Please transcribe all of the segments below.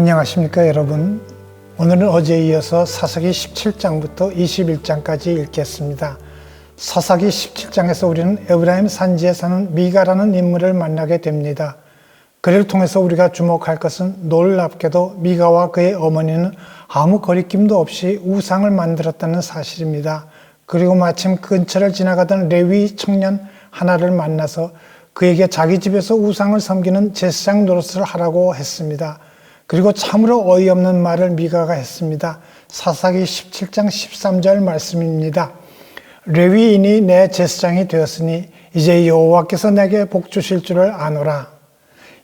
안녕하십니까 여러분. 오늘은 어제에 이어서 사사기 17장부터 21장까지 읽겠습니다. 사사기 17장에서 우리는 에브라임 산지에 사는 미가라는 인물을 만나게 됩니다. 그를 통해서 우리가 주목할 것은 놀랍게도 미가와 그의 어머니는 아무 거리낌도 없이 우상을 만들었다는 사실입니다. 그리고 마침 근처를 지나가던 레위 청년 하나를 만나서 그에게 자기 집에서 우상을 섬기는 제사장 노릇을 하라고 했습니다. 그리고 참으로 어이없는 말을 미가가 했습니다. 사사기 17장 13절 말씀입니다. 레위인이 내 제사장이 되었으니 이제 여호와께서 내게 복 주실 줄을 아노라.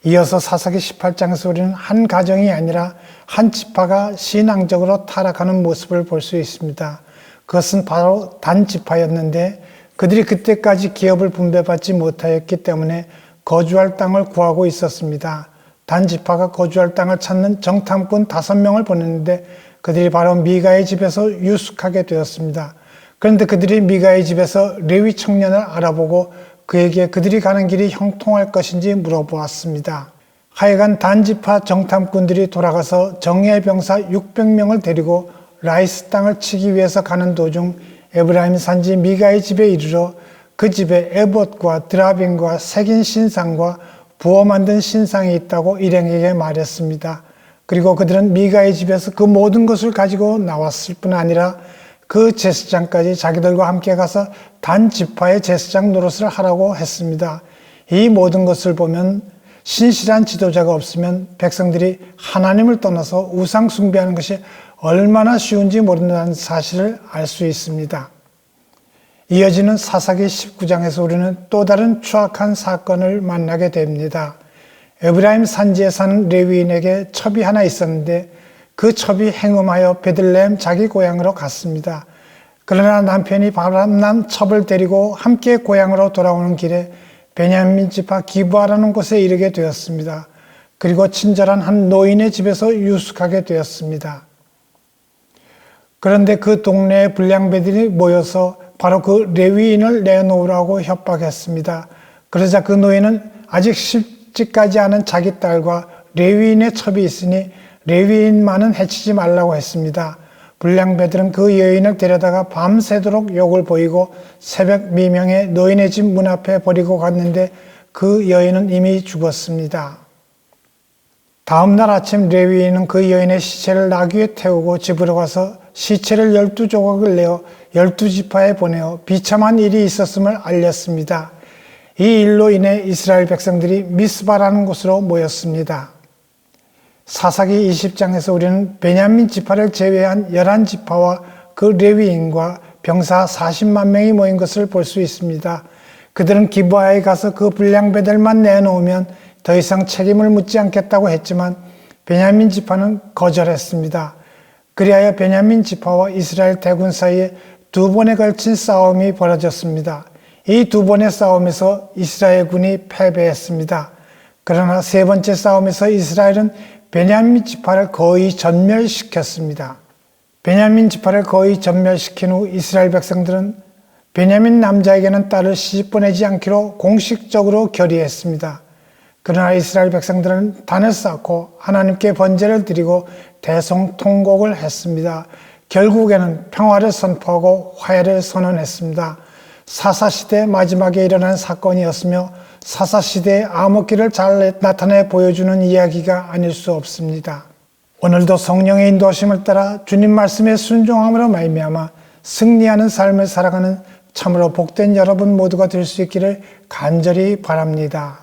이어서 사사기 18장에서 우리는 한 가정이 아니라 한 지파가 신앙적으로 타락하는 모습을 볼 수 있습니다. 그것은 바로 단 지파였는데 그들이 그때까지 기업을 분배받지 못하였기 때문에 거주할 땅을 구하고 있었습니다. 단 지파가 거주할 땅을 찾는 정탐꾼 5명을 보냈는데 그들이 바로 미가의 집에서 유숙하게 되었습니다. 그런데 그들이 미가의 집에서 레위 청년을 알아보고 그에게 그들이 가는 길이 형통할 것인지 물어보았습니다. 하여간 단 지파 정탐꾼들이 돌아가서 정예 병사 600명을 데리고 라이스 땅을 치기 위해서 가는 도중 에브라임 산지 미가의 집에 이르러 그 집에 에봇과 드라빔과 새긴 신상과 부어 만든 신상이 있다고 일행에게 말했습니다. 그리고 그들은 미가의 집에서 그 모든 것을 가지고 나왔을 뿐 아니라 그 제사장까지 자기들과 함께 가서 단 지파의 제사장 노릇을 하라고 했습니다. 이 모든 것을 보면 신실한 지도자가 없으면 백성들이 하나님을 떠나서 우상 숭배하는 것이 얼마나 쉬운지 모른다는 사실을 알 수 있습니다. 이어지는 사사기 19장에서 우리는 또 다른 추악한 사건을 만나게 됩니다. 에브라임 산지에 사는 레위인에게 첩이 하나 있었는데 그 첩이 행음하여 베들레헴 자기 고향으로 갔습니다. 그러나 남편이 바람난 첩을 데리고 함께 고향으로 돌아오는 길에 베냐민 지파 기브아라는 곳에 이르게 되었습니다. 그리고 친절한 한 노인의 집에서 유숙하게 되었습니다. 그런데 그 동네의 불량배들이 모여서 바로 그 레위인을 내놓으라고 협박했습니다. 그러자 그 노인은 아직 십지까지 않은 자기 딸과 레위인의 첩이 있으니 레위인만은 해치지 말라고 했습니다. 불량배들은 그 여인을 데려다가 밤새도록 욕을 보이고 새벽 미명에 노인의 집 문 앞에 버리고 갔는데 그 여인은 이미 죽었습니다. 다음 날 아침 레위인은 그 여인의 시체를 나귀에 태우고 집으로 가서 시체를 12조각을 내어 12지파에 보내어 비참한 일이 있었음을 알렸습니다. 이 일로 인해 이스라엘 백성들이 미스바라는 곳으로 모였습니다. 사사기 20장에서 우리는 베냐민 지파를 제외한 11지파와 그 레위인과 병사 40만 명이 모인 것을 볼 수 있습니다. 그들은 기브아에 가서 그 불량배들만 내놓으면 더 이상 책임을 묻지 않겠다고 했지만 베냐민 지파는 거절했습니다. 그리하여 베냐민 지파와 이스라엘 대군 사이에 2번에 걸친 싸움이 벌어졌습니다. 이 2번의 싸움에서 이스라엘 군이 패배했습니다. 그러나 3번째 싸움에서 이스라엘은 베냐민 지파를 거의 전멸시켰습니다. 베냐민 지파를 거의 전멸시킨 후 이스라엘 백성들은 베냐민 남자에게는 딸을 시집 보내지 않기로 공식적으로 결의했습니다. 그러나 이스라엘 백성들은 단을 쌓고 하나님께 번제를 드리고 대성통곡을 했습니다. 결국에는 평화를 선포하고 화해를 선언했습니다. 사사시대 마지막에 일어난 사건이었으며 사사시대의 암흑기를 잘 나타내 보여주는 이야기가 아닐 수 없습니다. 오늘도 성령의 인도하심을 따라 주님 말씀에 순종함으로 말미암아 승리하는 삶을 살아가는 참으로 복된 여러분 모두가 될 수 있기를 간절히 바랍니다.